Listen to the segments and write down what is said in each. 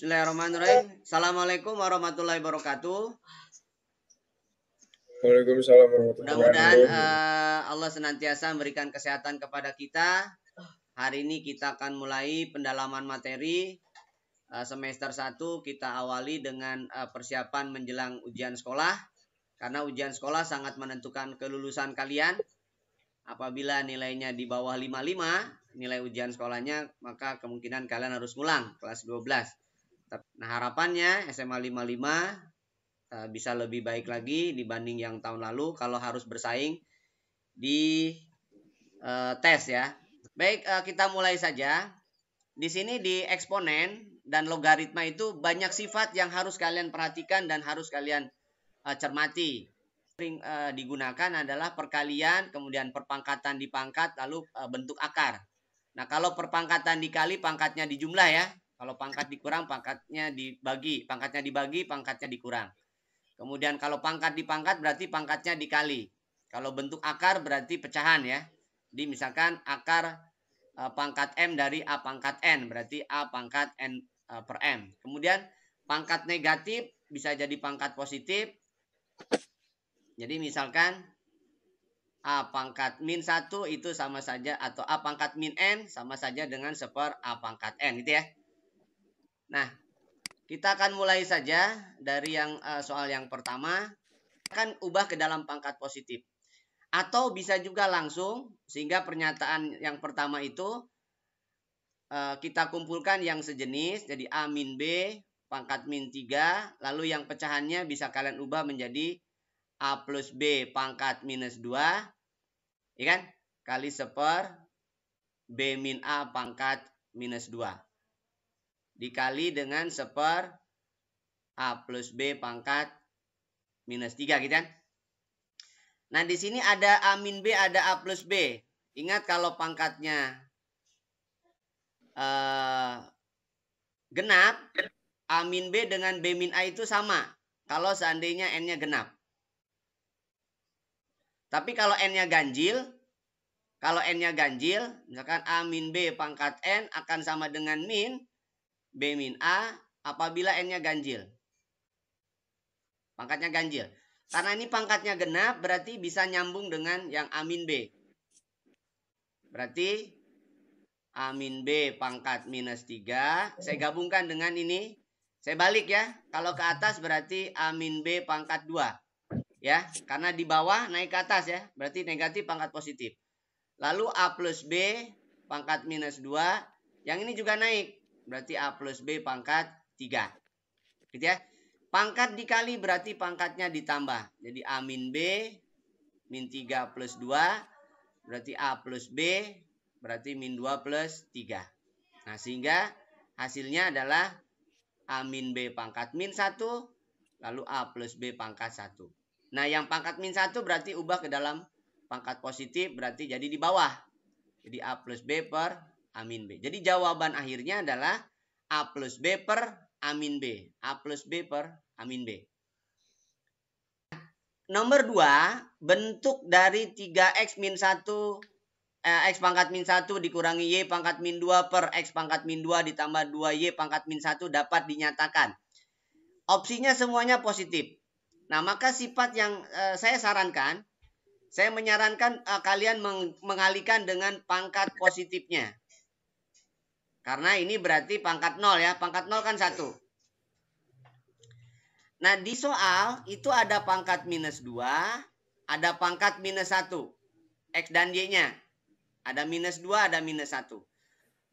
Bismillahirrahmanirrahim. Assalamualaikum warahmatullahi wabarakatuh. Waalaikumsalam warahmatullahi Mudah-mudahan wabarakatuh. Allah senantiasa memberikan kesehatan kepada kita. Hari ini kita akan mulai pendalaman materi semester 1. Kita awali dengan persiapan menjelang ujian sekolah. Karena ujian sekolah sangat menentukan kelulusan kalian. Apabila nilainya di bawah 55 nilai ujian sekolahnya, maka kemungkinan kalian harus ngulang kelas 12. Nah, harapannya SMA 55 bisa lebih baik lagi dibanding yang tahun lalu kalau harus bersaing di tes ya. Baik, kita mulai saja. Di sini di eksponen dan logaritma itu banyak sifat yang harus kalian perhatikan dan harus kalian cermati. Sering digunakan adalah perkalian, kemudian perpangkatan dipangkat, lalu bentuk akar. Nah, kalau perpangkatan dikali, pangkatnya dijumlah ya. Kalau pangkat dikurang, pangkatnya dibagi. Pangkatnya dibagi, pangkatnya dikurang. Kemudian kalau pangkat dipangkat, berarti pangkatnya dikali. Kalau bentuk akar, berarti pecahan ya. Jadi misalkan akar pangkat M dari A pangkat N, berarti A pangkat N per M. Kemudian pangkat negatif bisa jadi pangkat positif. Jadi misalkan A pangkat min 1 itu sama saja, atau A pangkat min N sama saja dengan seper A pangkat N gitu ya. Nah, kita akan mulai saja dari yang soal yang pertama. Akan ubah ke dalam pangkat positif. Atau bisa juga langsung, sehingga pernyataan yang pertama itu kita kumpulkan yang sejenis. Jadi A min B pangkat min 3. Lalu yang pecahannya bisa kalian ubah menjadi A plus B pangkat minus 2. Ya kan? Kali seper B min A pangkat minus 2. Dikali dengan seper A plus B pangkat minus 3 gitu kan. Nah, di sini ada A min B, ada A plus B. Ingat kalau pangkatnya genap, A min B dengan B min A itu sama. Kalau seandainya N-nya genap. Tapi kalau N-nya ganjil, misalkan A min B pangkat N akan sama dengan min B min A apabila N-nya ganjil. Pangkatnya ganjil. Karena ini pangkatnya genap, berarti bisa nyambung dengan yang A min B. Berarti A min B pangkat minus 3. Saya gabungkan dengan ini. Saya balik ya. Kalau ke atas berarti A min B pangkat 2. Ya, karena di bawah naik ke atas ya. Berarti negatif pangkat positif. Lalu A plus B pangkat minus 2. Yang ini juga naik. Berarti A plus B pangkat 3. Gitu ya. Pangkat dikali berarti pangkatnya ditambah. Jadi A min B min 3 plus 2. Berarti A plus B berarti min 2 plus 3. Nah, sehingga hasilnya adalah A min B pangkat min 1. Lalu A plus B pangkat 1. Nah, yang pangkat min 1 berarti ubah ke dalam pangkat positif. Berarti jadi di bawah. Jadi A plus B per A min B. Jadi jawaban akhirnya adalah A plus B per A min B. A plus B per A min B. Nomor 2, bentuk dari 3X min 1, X pangkat min 1 dikurangi Y pangkat min 2 per X pangkat min 2 ditambah 2Y pangkat min 1 dapat dinyatakan. Opsinya semuanya positif. Nah, maka sifat yang saya sarankan, saya menyarankan kalian mengalihkan dengan pangkat positifnya. Karena ini berarti pangkat 0 ya. Pangkat 0 kan 1. Nah, di soal itu ada pangkat minus 2. Ada pangkat minus 1. X dan Y-nya. Ada minus 2, ada minus 1.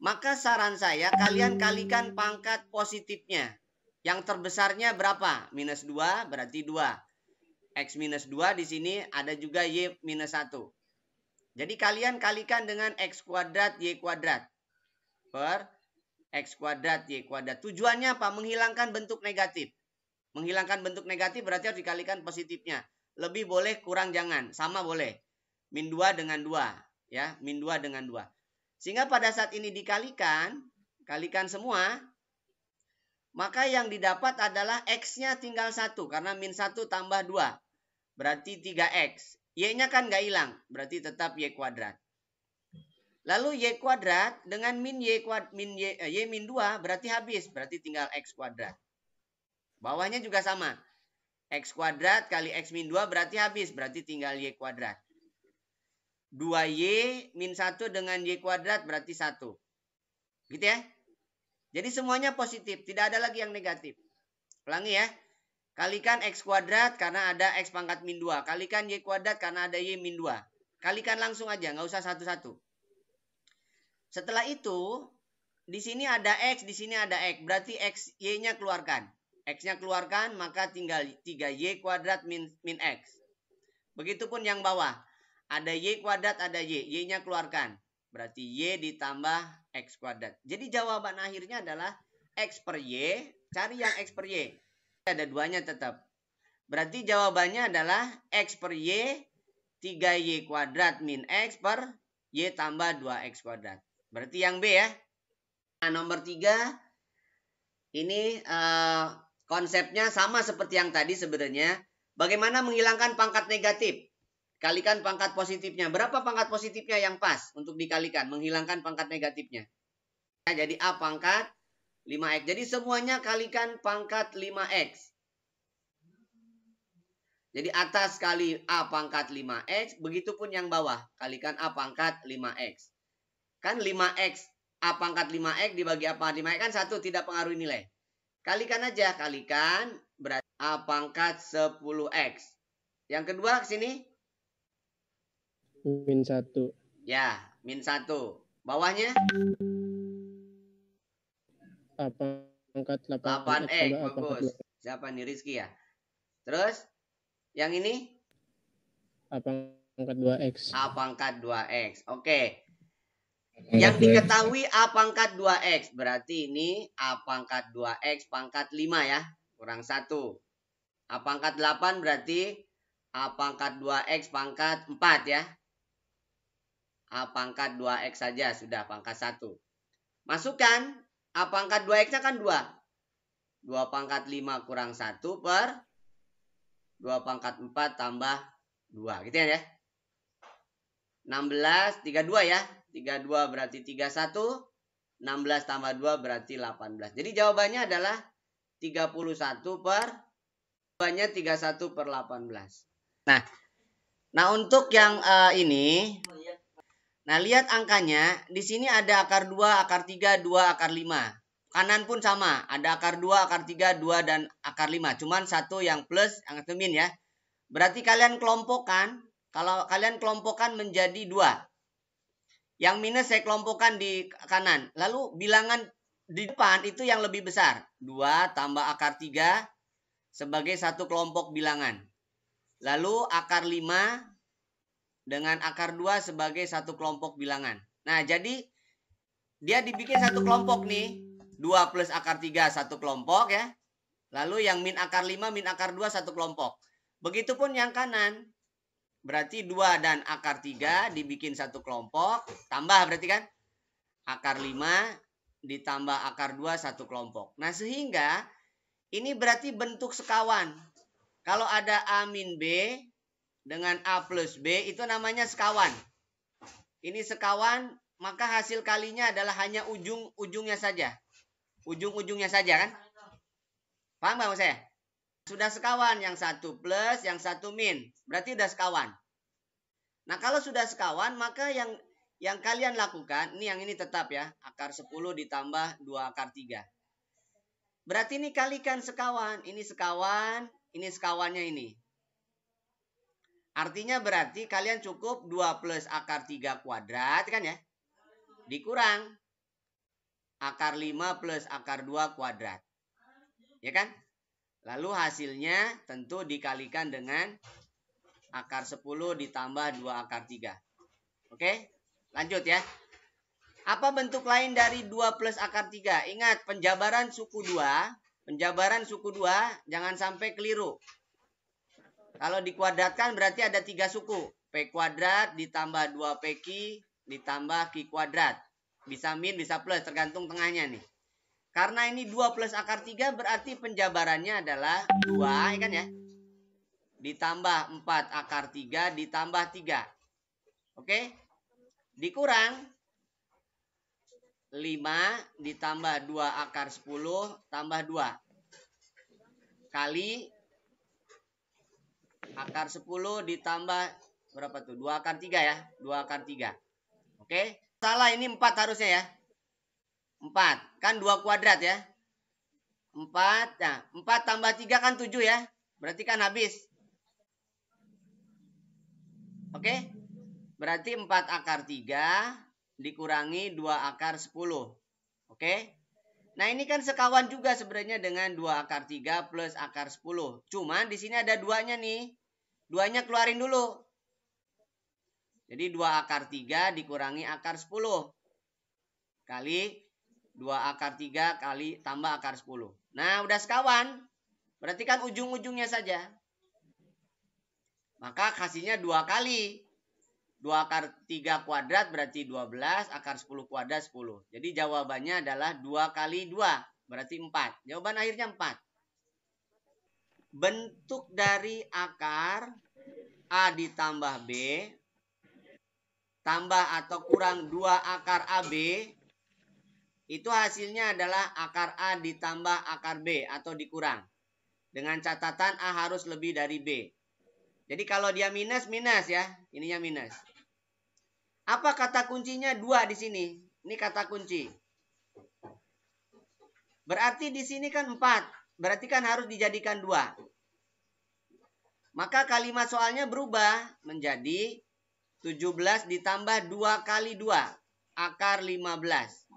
Maka saran saya kalian kalikan pangkat positifnya. Yang terbesarnya berapa? Minus 2 berarti 2. X minus 2 di sini ada juga Y minus 1. Jadi kalian kalikan dengan X kuadrat Y kuadrat. Per X kuadrat Y kuadrat. Tujuannya apa? Menghilangkan bentuk negatif. Menghilangkan bentuk negatif berarti harus dikalikan positifnya. Lebih boleh, kurang jangan. Sama boleh. Min 2 dengan 2. Ya, min 2 dengan 2. Sehingga pada saat ini dikalikan, kalikan semua, maka yang didapat adalah X-nya tinggal 1. Karena min 1 tambah 2. Berarti 3X. Y-nya kan nggak hilang. Berarti tetap Y kuadrat. Lalu Y kuadrat dengan min Y min 2 berarti habis. Berarti tinggal X kuadrat. Bawahnya juga sama. X kuadrat kali X min 2 berarti habis. Berarti tinggal Y kuadrat. 2Y min 1 dengan Y kuadrat berarti 1. Gitu ya. Jadi semuanya positif. Tidak ada lagi yang negatif. Ulangi ya. Kalikan X kuadrat karena ada X pangkat min 2. Kalikan Y kuadrat karena ada Y min 2. Kalikan langsung aja. Nggak usah satu-satu. Setelah itu, di sini ada X, di sini ada X. Berarti X, Y-nya keluarkan. X-nya keluarkan, maka tinggal 3Y kuadrat min X. Begitupun yang bawah. Ada Y kuadrat, ada Y. Y-nya keluarkan. Berarti Y ditambah X kuadrat. Jadi jawaban akhirnya adalah X per Y. Cari yang X per Y. Ada duanya tetap. Berarti jawabannya adalah X per Y 3Y kuadrat min X per Y tambah 2X kuadrat. Berarti yang B ya. Nah, nomor 3. Ini konsepnya sama seperti yang tadi sebenarnya. Bagaimana menghilangkan pangkat negatif? Kalikan pangkat positifnya. Berapa pangkat positifnya yang pas untuk dikalikan? Menghilangkan pangkat negatifnya. Nah, jadi A pangkat 5X. Jadi semuanya kalikan pangkat 5X. Jadi atas kali A pangkat 5X. Begitupun yang bawah. Kalikan A pangkat 5X. Kan 5X. A pangkat 5X dibagi A pangkat 5X kan 1 tidak pengaruhi nilai. Kalikan aja. Kalikan berarti A pangkat 10X. Yang kedua ke sini. Min 1. Ya. Min 1. Bawahnya. A pangkat 8X. Bagus. Siapa nih? Rizky ya. Terus. Yang ini. A pangkat 2X. A pangkat 2X. Oke. Yang diketahui A pangkat 2X. Berarti ini A pangkat 2X pangkat 5 ya. Kurang 1. A pangkat 8 berarti A pangkat 2X pangkat 4 ya. A pangkat 2X saja sudah pangkat 1. Masukkan A pangkat 2X-nya kan 2. 2 pangkat 5 kurang 1 per 2 pangkat 4 tambah 2. Gitu ya. 16, 32 ya. 32 berarti 31. 16 tambah 2 berarti 18. Jadi jawabannya adalah 31 per. Jawabannya 31 per 18. Nah untuk yang ini. Nah lihat angkanya. Di sini ada akar 2, akar 3, 2, akar 5. Kanan pun sama. Ada akar 2, akar 3, 2, dan akar 5. Cuman satu yang plus, yang satu min ya. Berarti kalian kelompokkan. Kalau kalian kelompokkan menjadi 2. Yang minus saya kelompokkan di kanan. Lalu bilangan di depan itu yang lebih besar. 2 tambah akar 3 sebagai satu kelompok bilangan. Lalu akar 5 dengan akar 2 sebagai satu kelompok bilangan. Nah jadi dia dibikin satu kelompok nih. 2 plus akar 3 satu kelompok ya. Lalu yang min akar 5 min akar 2 satu kelompok. Begitupun yang kanan. Berarti 2 dan akar 3 dibikin satu kelompok. Tambah berarti kan. Akar 5 ditambah akar 2 satu kelompok. Nah sehingga ini berarti bentuk sekawan. Kalau ada A min B dengan A plus B itu namanya sekawan. Ini sekawan maka hasil kalinya adalah hanya ujung-ujungnya saja. Ujung-ujungnya saja kan. Paham nggak maksud saya? Sudah sekawan, yang satu plus, yang satu min. Berarti sudah sekawan. Nah kalau sudah sekawan, maka yang kalian lakukan, ini yang ini tetap ya. Akar 10 ditambah 2 akar 3. Berarti ini kalikan sekawan. Ini sekawan, ini sekawannya ini. Artinya berarti kalian cukup 2 plus akar 3 kuadrat kan ya. Dikurang akar 5 plus akar 2 kuadrat. Ya kan? Lalu hasilnya tentu dikalikan dengan akar 10 ditambah 2 akar 3. Oke? Lanjut ya. Apa bentuk lain dari 2 plus akar 3? Ingat, penjabaran suku 2. Penjabaran suku 2 jangan sampai keliru. Kalau dikuadratkan berarti ada 3 suku. P kuadrat ditambah 2PQ ditambah Q kuadrat. Bisa min, bisa plus, tergantung tengahnya nih. Karena ini 2 plus akar 3 berarti penjabarannya adalah 2 ya kan ya. Ditambah 4 akar 3 ditambah 3. Oke? Dikurang 5 ditambah 2 akar 10 tambah 2 kali akar 10 ditambah berapa tuh? 2 akar 3 ya. 2 akar 3. Oke. Salah, ini 4 harusnya ya. 4. Kan 2 kuadrat ya. 4. Nah, 4 tambah 3 kan 7 ya. Berarti kan habis. Oke. Berarti 4 akar 3 dikurangi 2 akar 10. Oke. Nah, ini kan sekawan juga sebenarnya dengan 2 akar 3 plus akar 10. Cuman di sini ada 2-nya nih. 2-nya keluarin dulu. Jadi 2 akar 3 dikurangi akar 10. Kali 2 akar 3 kali tambah akar 10. Nah, udah sekawan. Berarti kan ujung-ujungnya saja. Maka hasilnya 2 kali. 2 akar 3 kuadrat berarti 12, akar 10 kuadrat 10. Jadi jawabannya adalah 2 kali 2, berarti 4. Jawaban akhirnya 4. Bentuk dari akar A ditambah B, tambah atau kurang 2 akar AB, itu hasilnya adalah akar A ditambah akar B atau dikurang. Dengan catatan A harus lebih dari B. Jadi kalau dia minus, minus ya. Ininya minus. Apa kata kuncinya? 2 di sini. Ini kata kunci. Berarti di sini kan 4. Berarti kan harus dijadikan 2. Maka kalimat soalnya berubah menjadi 17 ditambah 2 kali 2. Akar 15.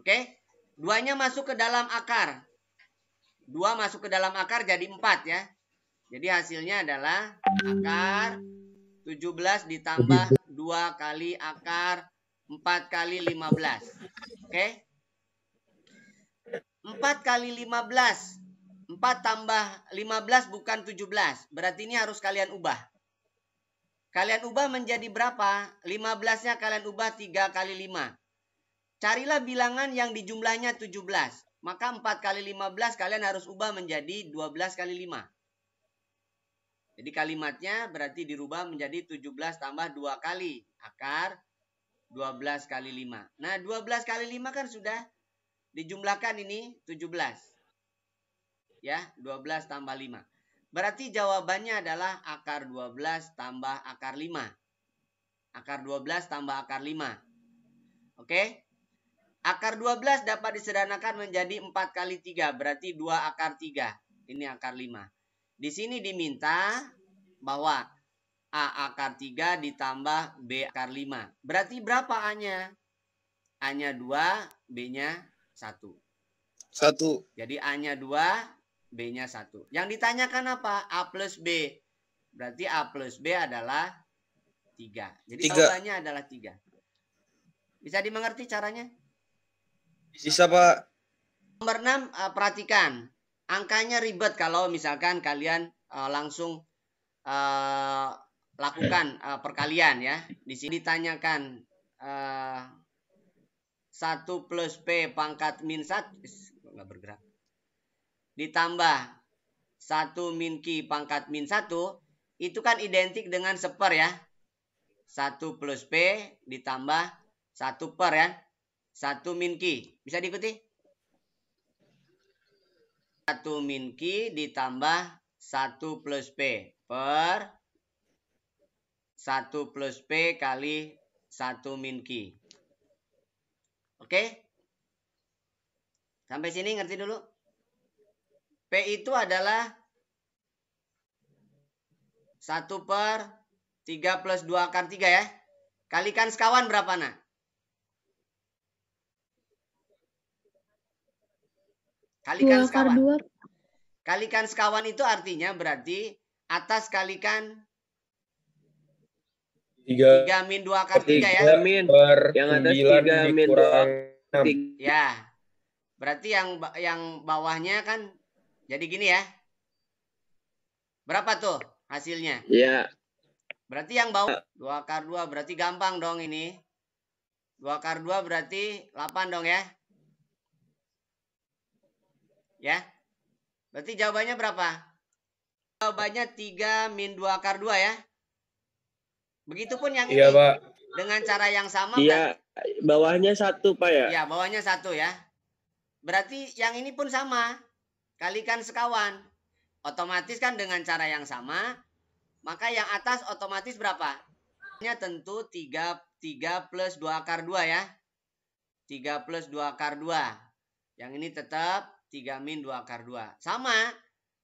Oke? 2-nya masuk ke dalam akar. 2 masuk ke dalam akar jadi 4 ya. Jadi hasilnya adalah akar 17 ditambah 2 kali akar 4 kali 15. Oke? 4 kali 15. 4 tambah 15 bukan 17. Berarti ini harus kalian ubah. Kalian ubah menjadi berapa? 15-nya kalian ubah 3 kali 5. Carilah bilangan yang dijumlahnya 17. Maka 4 kali 15 kalian harus ubah menjadi 12 kali 5. Jadi kalimatnya berarti dirubah menjadi 17 tambah 2 kali. Akar 12 kali 5. Nah, 12 kali 5 kan sudah dijumlahkan ini 17. Ya, 12 tambah 5. Berarti jawabannya adalah akar 12 tambah akar 5. Akar 12 tambah akar 5. Oke? Akar 12 dapat disederhanakan menjadi 4 kali 3. Berarti 2 akar 3. Ini akar 5. Di sini diminta bahwa A akar 3 ditambah B akar 5. Berarti berapa A-nya? A-nya 2, B-nya 1. 1. Jadi A-nya 2, B-nya 1. Yang ditanyakan apa? A plus B. Berarti A plus B adalah 3. Jadi jawabannya adalah 3. Bisa dimengerti caranya? Bisa, Pak. Nomor 6, perhatikan. Angkanya ribet kalau misalkan kalian langsung lakukan perkalian ya. Di sini ditanyakan 1 plus P pangkat min 1. Nggak bergerak. Ditambah 1 min Q pangkat min 1. Itu kan identik dengan seper ya. 1 plus P ditambah 1 per ya. 1 min Q. Bisa diikuti? 1 min Q ditambah 1 plus P per 1 plus P kali 1 min Q. Oke? Sampai sini ngerti dulu? P itu adalah 1 per 3 plus 2 akar 3 ya. Kalikan sekawan berapa nak? Kalikan sekawan. Kalikan sekawan itu artinya berarti atas kalikan 3 min 2 akar 3 ya. Min. Per Yang atas 9 3 min 2. Ya. Berarti yang bawahnya kan jadi gini ya. Berapa tuh hasilnya? Iya. Berarti yang bawah 2 akar 2 berarti gampang dong ini. 2 akar 2 berarti 8 dong ya. Ya. Berarti jawabannya berapa? Jawabannya 3 min 2 akar 2 ya. Begitupun yang ini. Iya, Pak. Dengan cara yang sama. Iya. Bawahnya 1 Pak ya? Ya, bawahnya 1 ya. Berarti yang ini pun sama. Kalikan sekawan. Otomatis kan dengan cara yang sama, maka yang atas otomatis berapa? Tentu 3 plus 2 akar 2 ya. 3 plus 2 akar 2. Yang ini tetap 3 min 2 akar 2. Sama.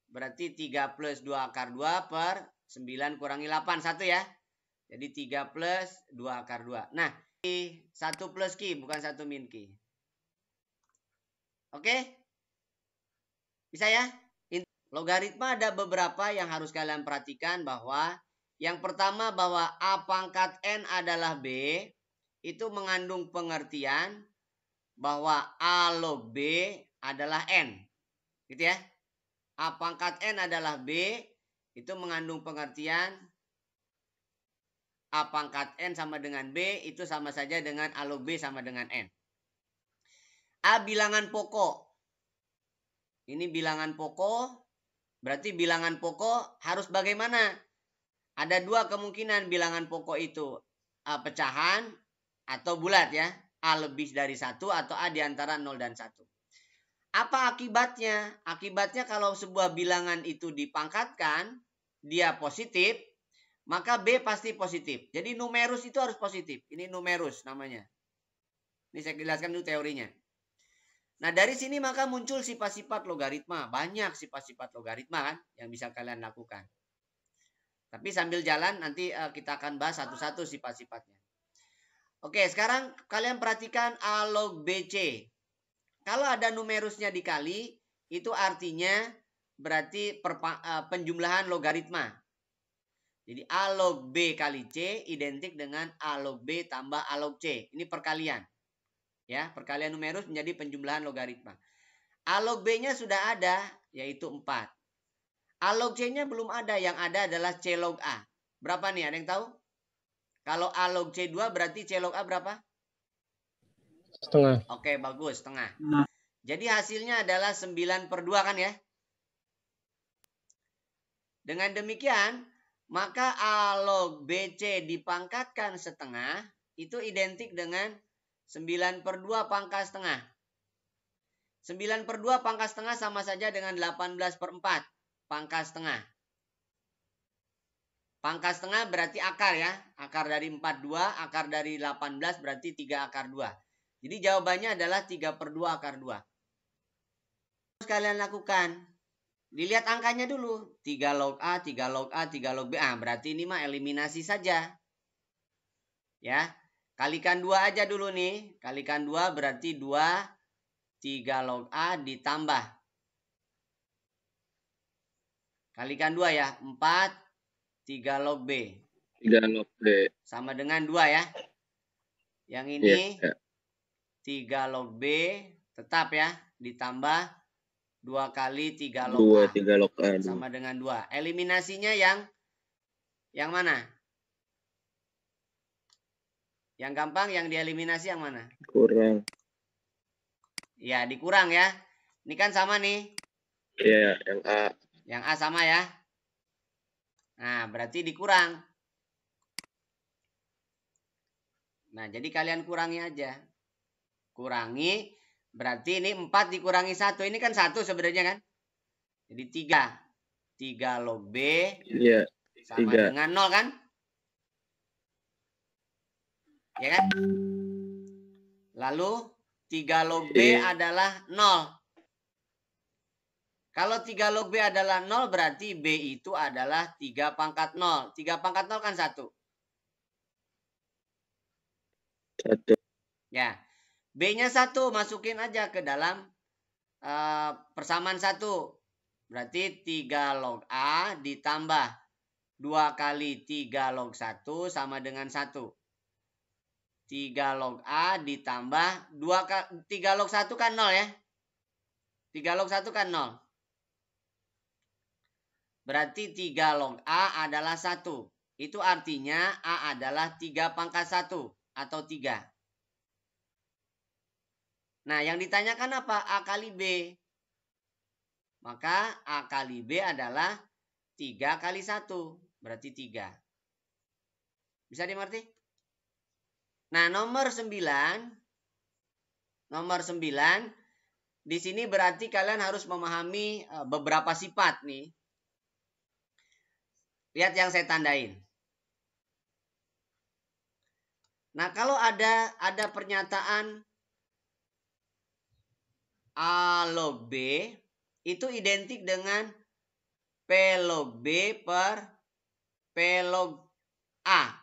Berarti 3 plus 2 akar 2 per 9 kurangi 8. 1 ya. Jadi 3 plus 2 akar 2. Nah, 1 plus Q bukan 1 min Q. Oke? Bisa ya? Logaritma ada beberapa yang harus kalian perhatikan bahwa yang pertama bahwa A pangkat N adalah B. Itu mengandung pengertian bahwa A log B adalah N. Gitu ya. A pangkat N adalah B. Itu mengandung pengertian A pangkat N sama dengan B. Itu sama saja dengan A log B sama dengan N. A bilangan pokok. Ini bilangan pokok. Berarti bilangan pokok harus bagaimana? Ada 2 kemungkinan bilangan pokok itu. A pecahan atau bulat ya. A lebih dari 1 atau A di antara 0 dan 1. Apa akibatnya? Akibatnya kalau sebuah bilangan itu dipangkatkan, dia positif, maka B pasti positif. Jadi numerus itu harus positif. Ini numerus namanya. Ini saya jelaskan dulu teorinya. Nah dari sini maka muncul sifat-sifat logaritma. Banyak sifat-sifat logaritma kan yang bisa kalian lakukan. Tapi sambil jalan nanti kita akan bahas satu-satu sifat-sifatnya. Oke, sekarang kalian perhatikan A log BC. Kalau ada numerusnya dikali, itu artinya berarti penjumlahan logaritma. Jadi A log B kali C identik dengan A log B tambah A log C. Ini perkalian. Ya, perkalian numerus menjadi penjumlahan logaritma. A log B-nya sudah ada, yaitu 4. A log C-nya belum ada, yang ada adalah C log A. Berapa nih, ada yang tahu? Kalau A log C 2 berarti C log A berapa? Setengah. Oke, bagus, setengah. Jadi hasilnya adalah 9/2 kan ya? Dengan demikian, maka A log BC dipangkatkan setengah, itu identik dengan 9/2 pangkat setengah. 9/2 pangkat setengah sama saja dengan 18/4 pangkat setengah. Pangkat setengah berarti akar ya. Akar dari 42, akar dari 18 berarti 3 akar 2. Jadi jawabannya adalah 3/2 akar 2. Terus kalian lakukan. Dilihat angkanya dulu. 3 log A, 3 log A, 3 log B. Berarti ini mah eliminasi saja. Ya. Kalikan 2 aja dulu nih. Kalikan 2 berarti 2, 3 log A ditambah. Kalikan 2 ya. 4, 3 log B. 3 log B. Sama dengan 2 ya. Yang ini 3 log B tetap ya. Ditambah 2 kali 3 log A. 3 log A. Sama dengan 2. Eliminasinya yang mana? Yang gampang yang dieliminasi yang mana? Kurang. Ya, dikurang ya. Ini kan sama nih. Iya, yang A. Yang A sama ya. Nah, berarti dikurang. Nah, jadi kalian kurangi aja. Kurangi, berarti ini 4 dikurangi 1. Ini kan 1 sebenarnya kan. Jadi 3. 3 log B. Iya, sama 3. dengan 0 kan. Ya kan? Lalu 3 log B adalah 0. Kalau 3 log B adalah 0 berarti B itu adalah 3 pangkat 0. 3 pangkat 0 kan 1. 1. Ya. B-nya 1 masukin aja ke dalam persamaan 1. Berarti 3 log A ditambah 2 kali 3 log 1 sama dengan 1. 3 log A ditambah 3 log 1 kan 0 ya. 3 log 1 kan 0. Berarti 3 log A adalah 1. Itu artinya A adalah 3 pangkat 1 atau 3. Nah, yang ditanyakan apa? A kali B. Maka A kali B adalah 3 kali 1. Berarti 3. Bisa dimengerti? Nah, nomor 9 di sini berarti kalian harus memahami beberapa sifat nih. Lihat yang saya tandain. Nah, kalau ada pernyataan A log B itu identik dengan P log B per P log A.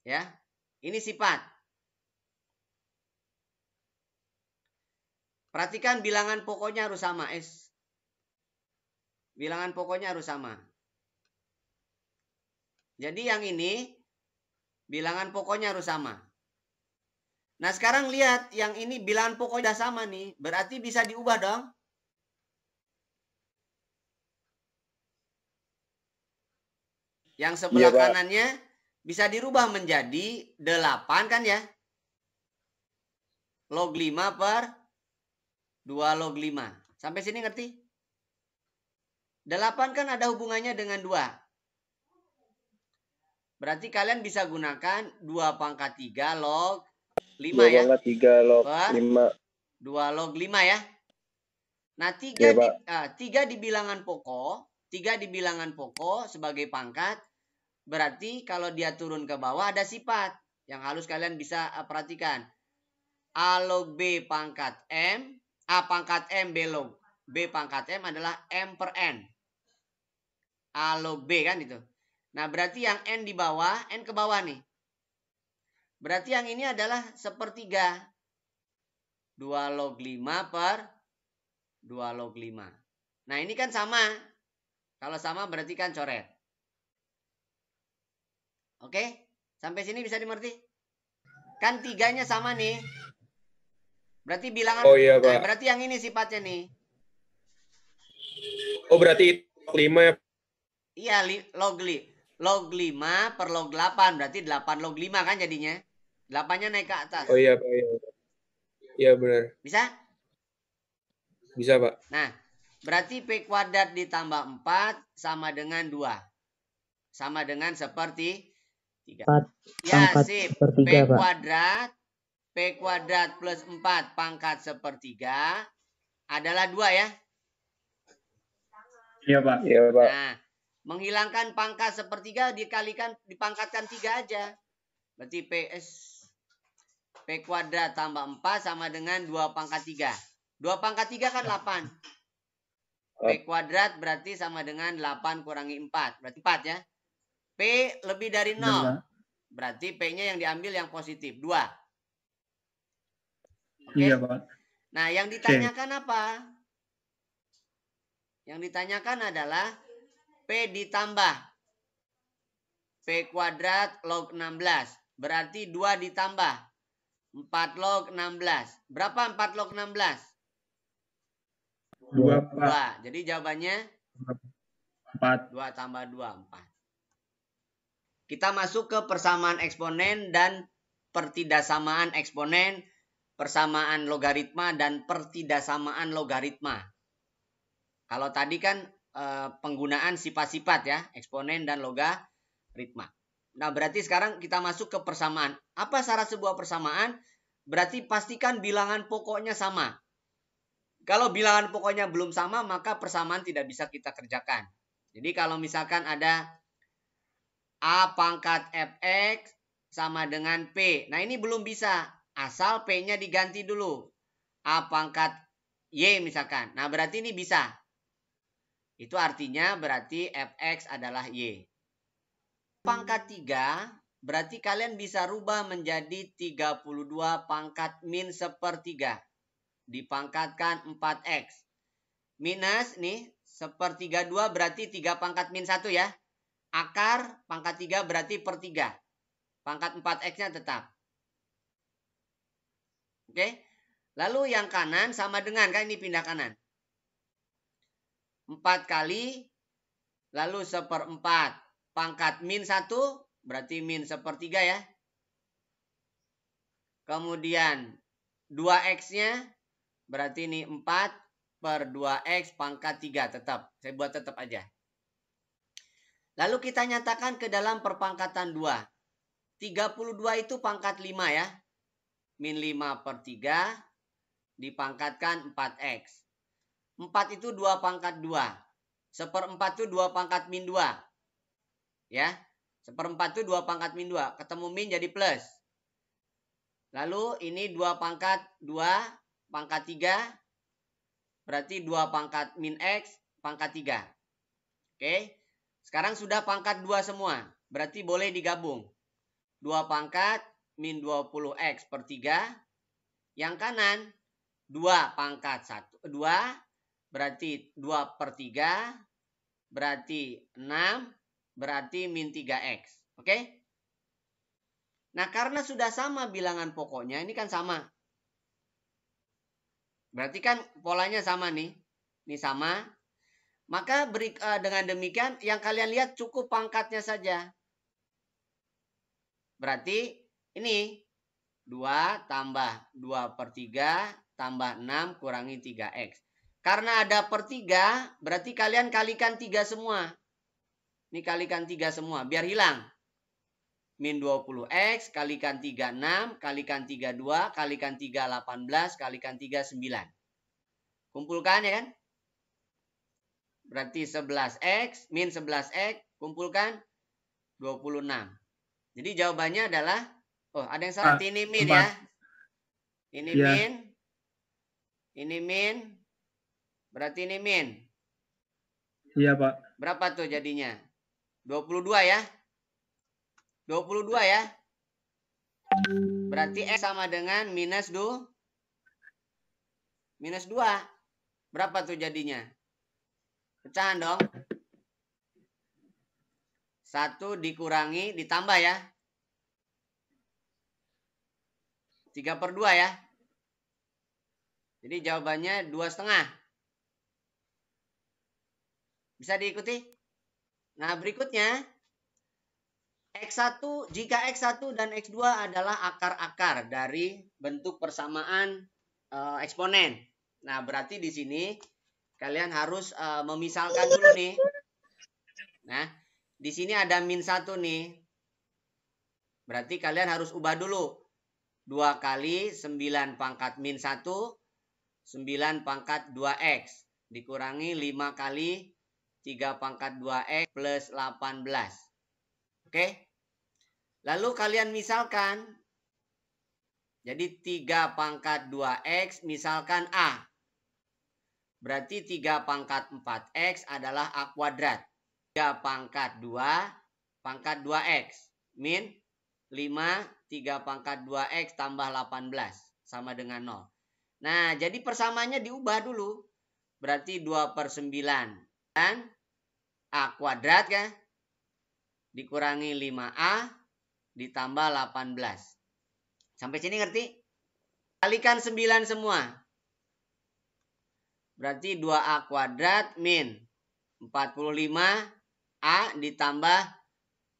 Ya. Ini sifat. Perhatikan bilangan pokoknya harus sama, S. Bilangan pokoknya harus sama. Jadi yang ini bilangan pokoknya harus sama. Nah, sekarang lihat yang ini bilangan pokoknya sama nih. Berarti bisa diubah dong. Yang sebelah kanannya bisa dirubah menjadi 8 kan ya. Log 5 per 2 log 5. Sampai sini ngerti? 8 kan ada hubungannya dengan 2. Berarti kalian bisa gunakan 2 pangkat 3 log 5 ya. 2 pangkat 3 log 5. 2 log 5 ya. Nah, 3 di bilangan pokok. 3 di bilangan pokok sebagai pangkat. Berarti kalau dia turun ke bawah ada sifat. Yang harus kalian bisa perhatikan. A log B pangkat M. A pangkat M B log B pangkat M adalah M per N. A log B kan itu. Nah, berarti yang N di bawah, N ke bawah nih. Berarti yang ini adalah sepertiga. 2 log 5 per 2 log 5. Nah, ini kan sama. Kalau sama berarti kan coret. Oke? Sampai sini bisa dimengerti? Kan 3-nya sama nih. Berarti bilangan. Oh iya, Pak. Berarti yang ini sifatnya nih. Oh, berarti 5 ya? Iya, log 5 per log 8. Berarti 8 log 5 kan jadinya. 8-nya naik ke atas. Oh iya, Pak. Iya, benar. Bisa? Bisa, Pak. Nah, berarti P kuadrat ditambah 4 sama dengan 2. Sama dengan seperti 3. Ya, sip. P kuadrat plus 4 pangkat sepertiga adalah 2 ya. Iya, Pak. Iya, Pak. Nah, menghilangkan pangkat sepertiga dipangkatkan 3 aja. Berarti P kuadrat tambah 4 sama dengan 2 pangkat 3. 2 pangkat 3 kan 8. P kuadrat berarti sama dengan 8 kurangi 4. Berarti 4 ya. P lebih dari 0. Berarti P-nya yang diambil yang positif. 2. Oke? Iya, Pak. Nah, yang ditanyakan apa? Yang ditanyakan adalah P ditambah P kuadrat log 16. Berarti 2 ditambah 4 log 16. Berapa 4 log 16? 2, 2. Jadi jawabannya 4. 2 tambah 2, 4. Kita masuk ke persamaan eksponen dan pertidaksamaan eksponen, persamaan logaritma dan pertidaksamaan logaritma. Kalau tadi kan penggunaan sifat-sifat ya, eksponen dan logaritma. Nah, berarti sekarang kita masuk ke persamaan. Apa syarat sebuah persamaan? Berarti pastikan bilangan pokoknya sama. Kalau bilangan pokoknya belum sama, maka persamaan tidak bisa kita kerjakan. Jadi kalau misalkan ada A pangkat fx sama dengan P. Nah, ini belum bisa. Asal P-nya diganti dulu. A pangkat Y misalkan. Nah, berarti ini bisa. Itu artinya berarti fx adalah Y. Pangkat 3, berarti kalian bisa rubah menjadi 32 pangkat min sepertiga. Dipangkatkan 4x. Minus nih, sepertiga 2 berarti 3 pangkat min 1 ya. Akar pangkat 3 berarti per 3. Pangkat 4x-nya tetap. Oke. Lalu yang kanan sama dengan, kan ini pindah kanan. 4 kali, lalu 1/4. Pangkat min 1 berarti min sepertiga ya. Kemudian 2x-nya berarti ini 4 per 2x pangkat 3 tetap. Saya buat tetap aja. Lalu kita nyatakan ke dalam perpangkatan 2. 32 itu pangkat 5 ya. Min 5/3 dipangkatkan 4x. 4 itu 2 pangkat 2. 1/4 itu 2 pangkat min 2. Ya. 1/4 itu 2 pangkat min 2. Ketemu min jadi plus. Lalu ini 2 pangkat 2 pangkat 3. Berarti 2 pangkat min x pangkat 3. Oke. Sekarang sudah pangkat 2 semua. Berarti boleh digabung. 2 pangkat min 20x/3. Yang kanan 2 pangkat 2. Berarti 2/3. Berarti 6. Berarti min 3x. Oke. Nah, karena sudah sama bilangan pokoknya, ini kan sama. Berarti kan polanya sama nih. Ini sama. Maka dengan demikian yang kalian lihat cukup pangkatnya saja. Berarti ini 2 tambah 2/3 tambah 6 kurangi 3x. Karena ada per 3, berarti kalian kalikan 3 semua. Ini kalikan 3 semua, biar hilang. Min 20x, kalikan 3, 6, kalikan 3, 2, kalikan 3, 18, kalikan 3, 9. Kumpulkan ya kan? Berarti 11x, min 11x, kumpulkan 26. Jadi jawabannya adalah, oh ada yang salah, ini min 4. Ya. Ini ya. Min. Ini min. Berarti ini min. Iya Pak. Berapa tuh jadinya? 22 ya. 22 ya. Berarti X sama dengan minus 2. Minus 2. Berapa tuh jadinya? Pecahan dong. 1 dikurangi, ditambah ya. 3/2 ya. Jadi jawabannya 2,5. Bisa diikuti? Nah berikutnya. X1, jika X1 dan X2 adalah akar-akar dari bentuk persamaan eksponen. Nah, berarti di sini kalian harus memisalkan dulu nih. Nah, di sini ada min 1 nih. Berarti kalian harus ubah dulu. 2 kali 9 pangkat min 1, 9 pangkat 2x. Dikurangi 5 kali 3 pangkat 2x plus 18. Oke. Lalu kalian misalkan. Jadi 3 pangkat 2x misalkan A. Berarti 3 pangkat 4x adalah A kuadrat. 3 pangkat 2 pangkat 2x. Min 5, 3 pangkat 2x tambah 18. Sama dengan 0. Nah jadi persamaannya diubah dulu. Berarti 2/9. Dan A kuadrat ya. Dikurangi 5A ditambah 18. Sampai sini ngerti? Kalikan 9 semua. Berarti 2A kuadrat min 45A ditambah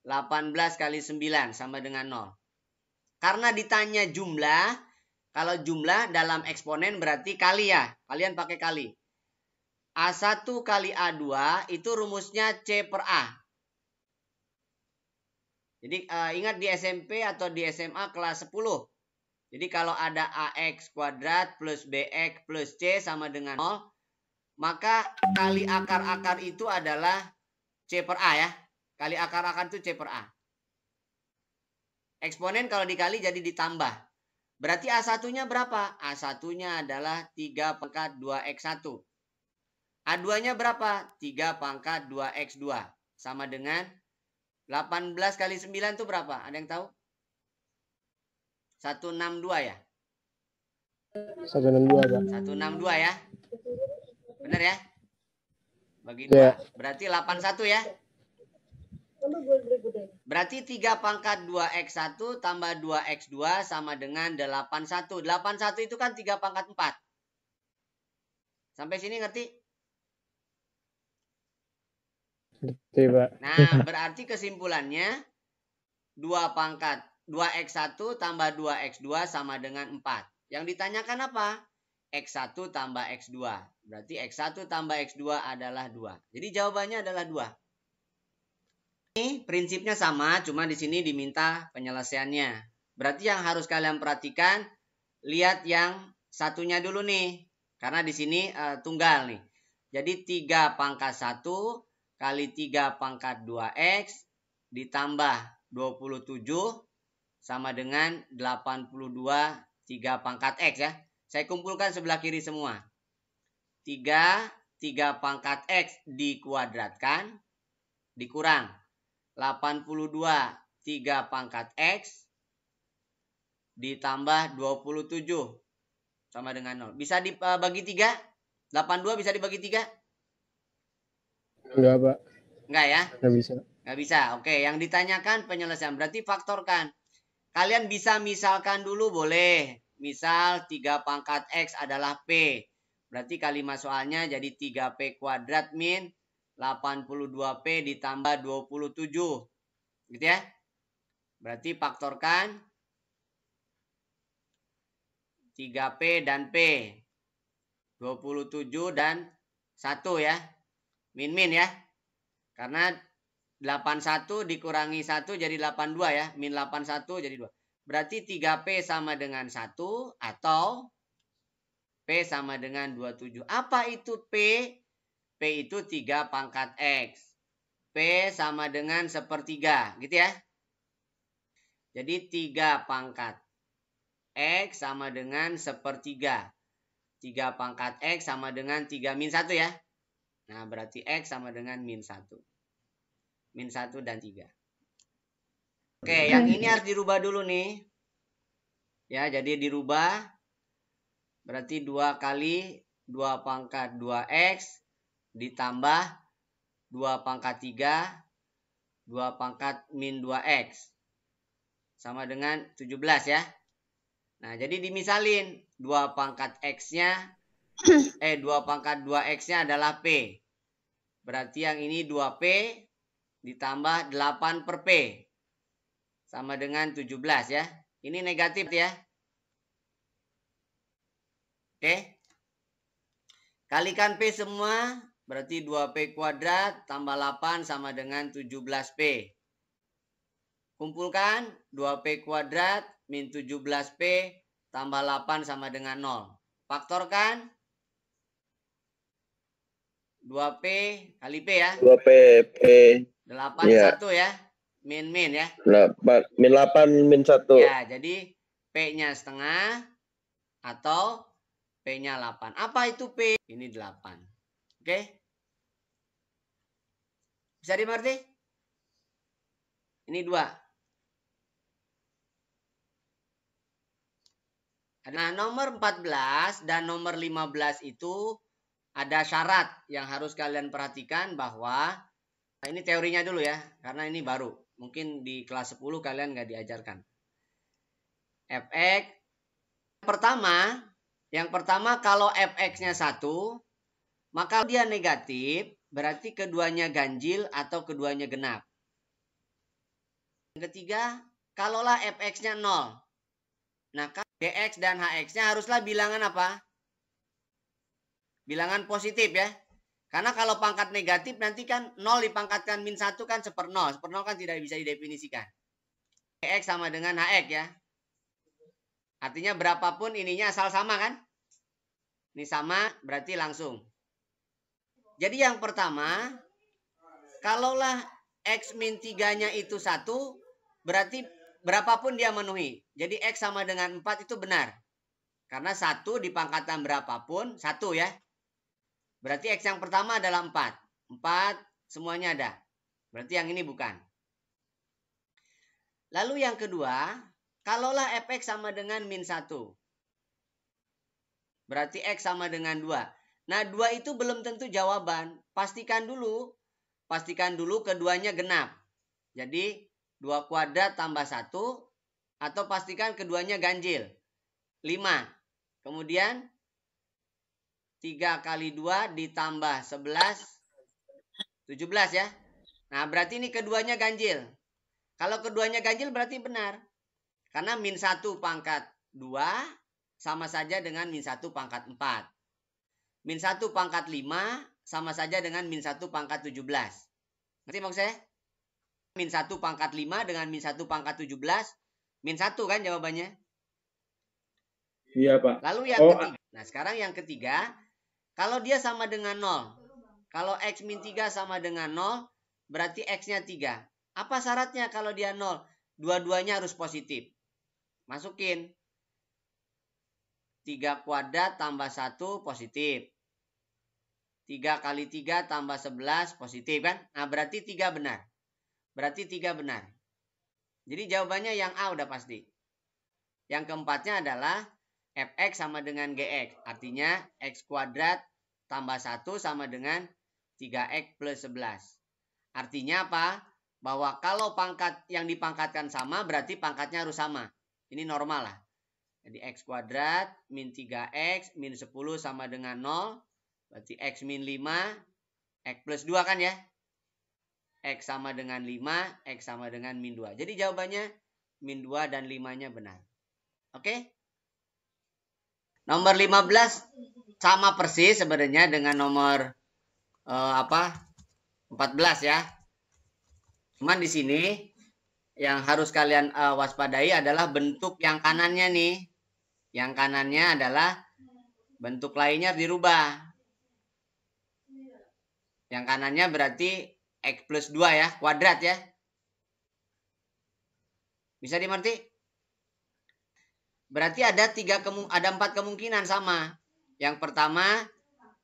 18 kali 9 sama dengan 0. Karena ditanya jumlah, kalau jumlah dalam eksponen berarti kali ya. Kalian pakai kali. A1 kali A2 itu rumusnya C/A. Jadi ingat di SMP atau di SMA kelas 10. Jadi kalau ada AX kuadrat plus BX plus C sama dengan 0. Maka kali akar-akar itu adalah C/A ya. Kali akar-akar itu C/A. Eksponen kalau dikali jadi ditambah. Berarti A1-nya berapa? A1-nya adalah 3 pangkat 2x1. A2-nya berapa? 3 pangkat 2x2. Sama dengan 18 kali 9 itu berapa? Ada yang tahu? 162 ya? 162 Pak. 162 ya? Benar ya? Bagi 2. Berarti 81 ya? Berarti 3 pangkat 2x1 tambah 2x2 sama dengan 81. 81 itu kan 3 pangkat 4. Sampai sini ngerti? Ngerti Pak. Nah berarti kesimpulannya 2 pangkat 2x1 tambah 2x2 sama dengan 4. Yang ditanyakan apa? X1 tambah X2. Berarti X1 tambah X2 adalah 2. Jadi jawabannya adalah 2. Ini prinsipnya sama, cuma di sini diminta penyelesaiannya. Berarti yang harus kalian perhatikan, lihat yang satunya dulu nih. Karena di sini tunggal nih. Jadi 3 pangkat 1 kali 3 pangkat 2x ditambah 27 sama dengan 82 3 pangkat x ya. Saya kumpulkan sebelah kiri semua. 3 pangkat x dikuadratkan dikurang 82 3 pangkat x ditambah 27 sama dengan 0. Bisa dibagi 3? 82 bisa dibagi 3? Enggak, Pak. Enggak ya? Enggak bisa. Enggak bisa. Oke, yang ditanyakan penyelesaian. Berarti faktorkan. Kalian bisa misalkan dulu boleh. Misal 3 pangkat x adalah p. Berarti kalimat soalnya jadi 3p kuadrat min 82p ditambah 27. Gitu ya. Berarti faktorkan 3p dan p. 27 dan 1 ya. Min ya. Karena 81 dikurangi 1 jadi 82 ya. Min 81 jadi 2. Berarti 3p sama dengan 1 atau p sama dengan 27. Apa itu p? P itu 3 pangkat x. P sama dengan 1/3. Gitu ya. Jadi 3 pangkat x sama dengan 1/3. 3 pangkat x sama dengan 3 min 1 ya. Nah berarti x sama dengan min 1. Min 1 dan 3. Oke, yang ini harus dirubah dulu nih. Ya, jadi dirubah. Berarti 2 kali 2 pangkat 2x ditambah 2 pangkat 3, 2 pangkat min 2x. Sama dengan 17 ya. Nah, jadi dimisalin 2 pangkat x-nya 2 pangkat 2x-nya adalah p. Berarti yang ini 2p ditambah 8 per p. Sama dengan 17 ya. Ini negatif ya. Oke. Kalikan p semua. Berarti 2p kuadrat tambah 8 sama dengan 17p. Kumpulkan 2p kuadrat min 17p tambah 8 sama dengan 0. Faktorkan 2p kali p ya. 2p, p. 8 Ya. 1 ya. Min ya. 8, min 8, min 1. Ya, jadi p-nya setengah atau p-nya 8. Apa itu p? Ini 8. Oke. Bisa dimengerti? Ini 2. Nah, nomor 14 dan nomor 15 itu ada syarat yang harus kalian perhatikan bahwa ini teorinya dulu ya, karena ini baru. Mungkin di kelas 10 kalian nggak diajarkan. Fx yang pertama kalau fx-nya 1, maka dia negatif, berarti keduanya ganjil atau keduanya genap. Yang ketiga, kalaulah fx-nya 0. Nah, dx dan hx-nya haruslah bilangan apa? Bilangan positif ya. Karena kalau pangkat negatif nanti kan 0 dipangkatkan min 1 kan 1/0. 1/0 kan tidak bisa didefinisikan. Dx sama dengan hx ya. Artinya berapapun ininya asal sama kan? Ini sama berarti langsung. Jadi yang pertama, kalaulah x min 3-nya itu 1, berarti berapapun dia memenuhi. Jadi x sama dengan 4 itu benar. Karena 1 dipangkatan berapapun, 1 ya. Berarti x yang pertama adalah 4. 4 semuanya ada. Berarti yang ini bukan. Lalu yang kedua, kalaulah fx sama dengan min 1. Berarti x sama dengan 2. Nah, 2 itu belum tentu jawaban. Pastikan dulu keduanya genap. Jadi 2 kuadrat tambah 1 atau pastikan keduanya ganjil. 5. Kemudian 3 kali 2 ditambah 11, 17 ya. Nah, berarti ini keduanya ganjil. Kalau keduanya ganjil berarti benar. Karena min 1 pangkat 2 sama saja dengan min 1 pangkat 4. Min 1 pangkat 5 sama saja dengan min 1 pangkat 17. Ngerti maksud saya? min 1 pangkat 5 dengan min 1 pangkat 17. Min 1 kan jawabannya. Iya, Pak. Lalu yang ketiga. Nah, sekarang yang ketiga. Kalau dia sama dengan 0. Kalau X min 3 sama dengan 0. Berarti X-nya 3. Apa syaratnya kalau dia 0? Dua-duanya harus positif. Masukin. 3 kuadrat tambah 1 positif. 3 kali 3 tambah 11 positif kan? Nah, berarti 3 benar. Berarti 3 benar. Jadi jawabannya yang A udah pasti. Yang keempatnya adalah fx sama dengan gx. Artinya x kuadrat tambah 1 sama dengan 3x plus 11. Artinya apa? Bahwa kalau pangkat yang dipangkatkan sama berarti pangkatnya harus sama. Ini normal lah. Jadi x kuadrat min 3x min 10 sama dengan 0. Berarti x min 5, x plus 2 kan ya? X sama dengan 5, X sama dengan min 2. Jadi jawabannya min 2 dan 5-nya benar. Oke? Nomor 15 sama persis sebenarnya dengan nomor 14 ya. Cuman di sini yang harus kalian waspadai adalah bentuk yang kanannya nih. Yang kanannya adalah bentuk lainnya dirubah. Yang kanannya berarti X plus 2 ya, kuadrat ya. Bisa dimengerti? Berarti ada 4 kemungkinan sama. Yang pertama,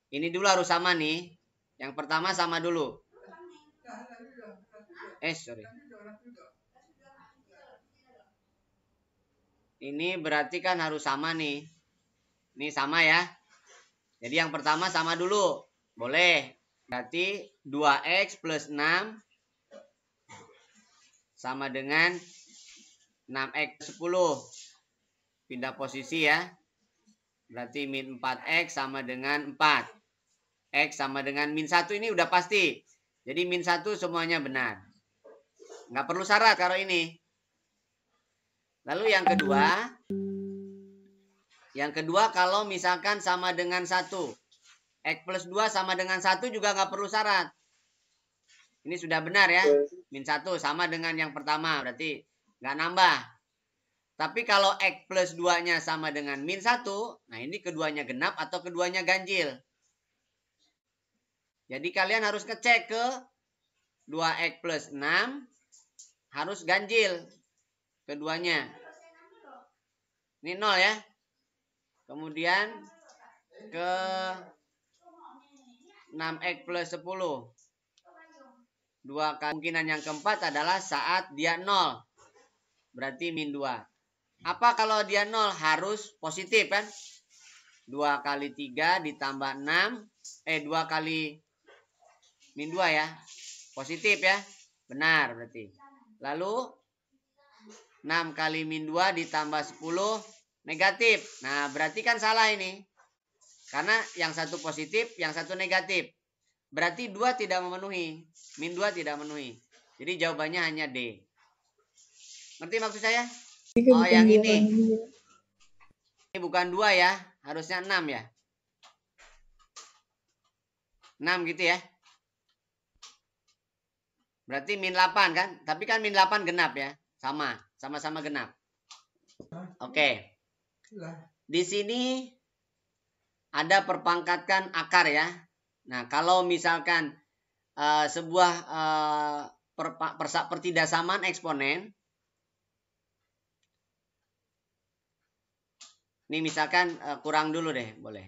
ini dulu harus sama nih. Yang pertama sama dulu. Sorry. Ini berarti kan harus sama nih. Ini sama ya. Jadi yang pertama sama dulu. Boleh. Berarti 2x plus 6 sama dengan 6x 10. Pindah posisi ya. Berarti min 4x sama dengan 4. X sama dengan min 1 ini udah pasti. Jadi min 1 semuanya benar. Nggak perlu syarat kalau ini. Lalu yang kedua. Yang kedua kalau misalkan sama dengan 1. X plus 2 sama dengan 1 juga nggak perlu syarat. Ini sudah benar ya. Min 1 sama dengan yang pertama. Berarti nggak nambah. Tapi kalau X plus 2-nya sama dengan min 1. Nah ini keduanya genap atau keduanya ganjil. Jadi kalian harus ngecek ke 2x plus 6. Harus ganjil. Keduanya. Ini 0 ya. Kemudian ke 6x plus 10. Dua kemungkinan yang keempat adalah saat dia 0. Berarti min 2. Apa kalau dia 0? Harus positif kan? 2 kali 3 ditambah 6. 2 kali min 2 ya. Positif ya. Benar berarti. Lalu 6 kali min 2 ditambah 10 negatif. Nah berarti kan salah ini. Karena yang satu positif, yang satu negatif. Berarti 2 tidak memenuhi. Min 2 tidak memenuhi. Jadi jawabannya hanya D. Ngerti maksud saya? Oh yang ini. Ini bukan 2 ya. Harusnya 6 ya. 6 gitu ya. Berarti min 8 kan. Tapi kan min 8 genap ya. Sama. Sama-sama genap. Oke. Di sini ada perpangkatkan akar ya. Nah, kalau misalkan sebuah pertidaksamaan eksponen. Ini misalkan kurang dulu deh, boleh.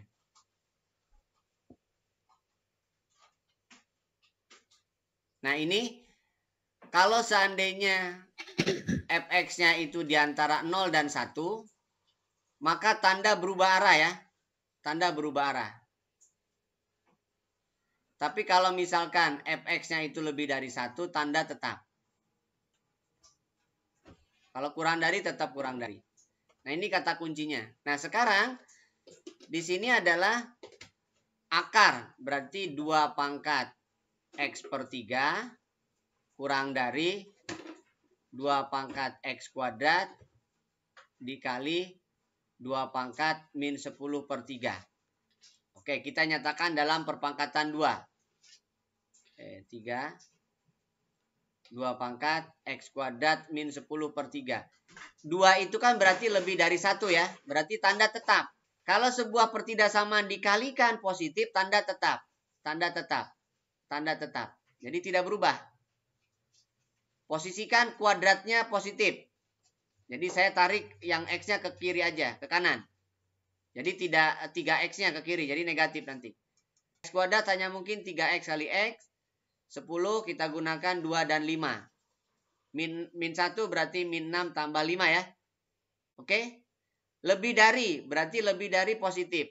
Nah, ini kalau seandainya fx-nya itu di antara 0 dan 1, maka tanda berubah arah ya. Tanda berubah arah. Tapi kalau misalkan fx-nya itu lebih dari 1, tanda tetap. Kalau kurang dari, tetap kurang dari. Nah, ini kata kuncinya. Nah, sekarang di sini adalah akar. Berarti 2 pangkat X per 3 kurang dari 2 pangkat X kuadrat dikali 2 pangkat min 10 per 3. Oke, kita nyatakan dalam perpangkatan 2. 3 2 pangkat X kuadrat min 10 per 3. 2 itu kan berarti lebih dari 1 ya. Berarti tanda tetap. Kalau sebuah pertidaksamaan dikalikan positif, tanda tetap. Tanda tetap. Tanda tetap. Jadi tidak berubah. Posisikan kuadratnya positif. Jadi saya tarik yang X-nya ke kiri aja, ke kanan. Jadi tidak 3X-nya ke kiri, jadi negatif nanti. X kuadrat hanya mungkin 3X kali X. 10 kita gunakan 2 dan 5. Min 1 berarti min 6 tambah 5 ya. Oke? Lebih dari, berarti lebih dari positif.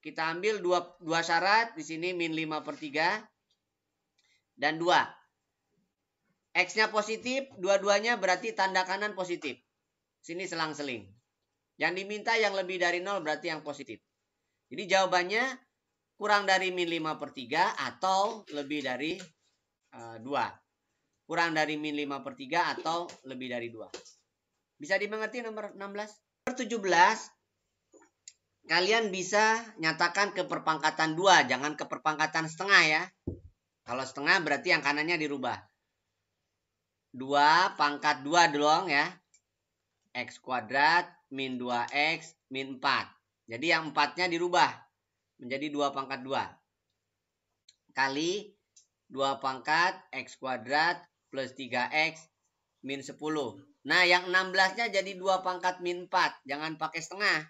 Kita ambil dua syarat. Di sini min 5 per 3. Dan 2. X-nya positif, dua-duanya berarti tanda kanan positif. Sini selang-seling. Yang diminta yang lebih dari 0 berarti yang positif. Jadi jawabannya kurang dari min 5 per 3 atau lebih dari 2. Kurang dari min 5 per 3 atau lebih dari 2. Bisa dimengerti nomor 16? Nomor 17, kalian bisa nyatakan ke perpangkatan 2, jangan ke perpangkatan setengah ya. Kalau setengah berarti yang kanannya dirubah. 2 pangkat 2 doang ya. X kuadrat min 2X min 4. Jadi yang 4-nya dirubah menjadi 2 pangkat 2. Kali 2 pangkat X kuadrat plus 3X min 10. Nah, yang 16-nya jadi 2 pangkat min 4. Jangan pakai setengah.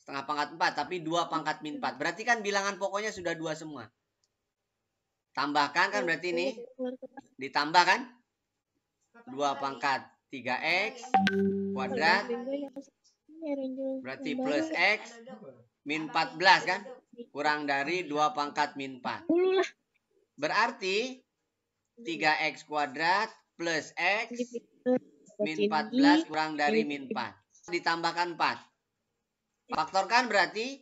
Setengah pangkat 4, tapi 2 pangkat min 4. Berarti kan bilangan pokoknya sudah 2 semua. Tambahkan kan berarti ini. Ditambah kan? 2 pangkat 3X kuadrat. Berarti plus X min 14 kan? Kurang dari 2 pangkat min 4. Berarti 3X kuadrat plus X min 14 kurang dari min 4. Ditambahkan 4. Faktorkan berarti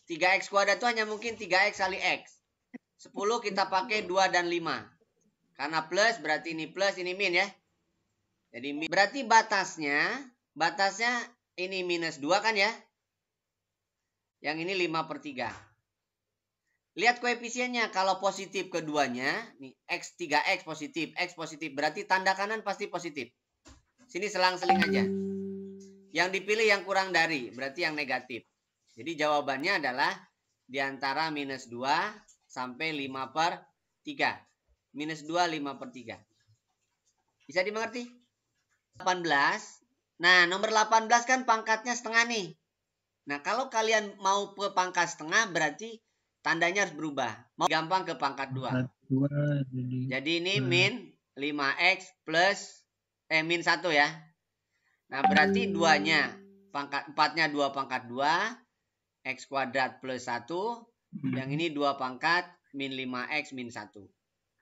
3X kuadrat itu hanya mungkin 3X kali X. 10 kita pakai 2 dan 5. Karena plus berarti ini plus, ini min ya. Jadi berarti batasnya ini minus 2 kan ya. Yang ini 5 per 3. Lihat koefisiennya. Kalau positif keduanya, nih X 3X positif, X positif. Berarti tanda kanan pasti positif. Sini selang-seling aja. Yang dipilih yang kurang dari, berarti yang negatif. Jadi jawabannya adalah di antara minus 2 sampai 5 per 3. Minus 2, 5 per 3. Bisa dimengerti? 18. Nah, nomor 18 kan pangkatnya setengah nih. Nah, kalau kalian mau ke pangkat setengah, berarti tandanya harus berubah. Mau gampang ke pangkat 2. Jadi ini min 5X plus min 1 ya. Nah, berarti 2-nya, pangkat 4-nya 2 pangkat 2, X kuadrat plus 1. Yang ini 2 pangkat min 5X min 1.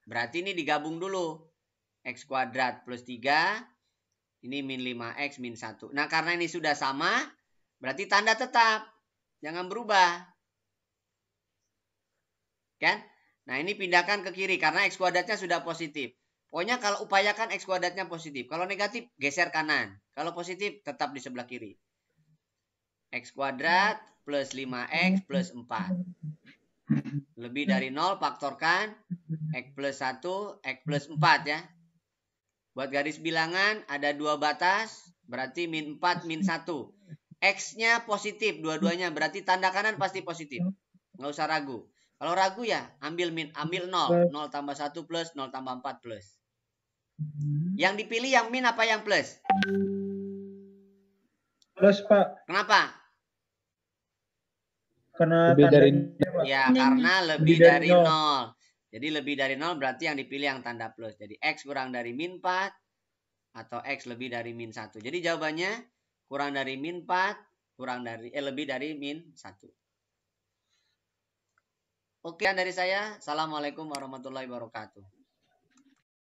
Berarti ini digabung dulu. X kuadrat plus 3. Ini min 5X min 1. Nah, karena ini sudah sama, berarti tanda tetap. Jangan berubah. Kan? Nah, ini pindahkan ke kiri karena X kuadratnya sudah positif. Pokoknya kalau upayakan X kuadratnya positif. Kalau negatif, geser kanan. Kalau positif, tetap di sebelah kiri. X kuadrat plus 5X plus 4. Lebih dari 0, faktorkan. X plus 1, X plus 4 ya. Buat garis bilangan, ada 2 batas. Berarti min 4, min 1. X-nya positif, dua-duanya. Berarti tanda kanan pasti positif. Nggak usah ragu. Kalau ragu ya, ambil 0. 0 tambah 1 plus, 0 tambah 4 plus. Yang dipilih yang min apa yang plus? Plus, Pak. Kenapa? Karena Lebih dari Ya, karena lebih dari 0. Jadi lebih dari 0 berarti yang dipilih yang tanda plus. Jadi X kurang dari min 4 atau X lebih dari min 1. Jadi jawabannya kurang dari min 4, lebih dari min 1. Oke, dari saya. Assalamualaikum warahmatullahi wabarakatuh.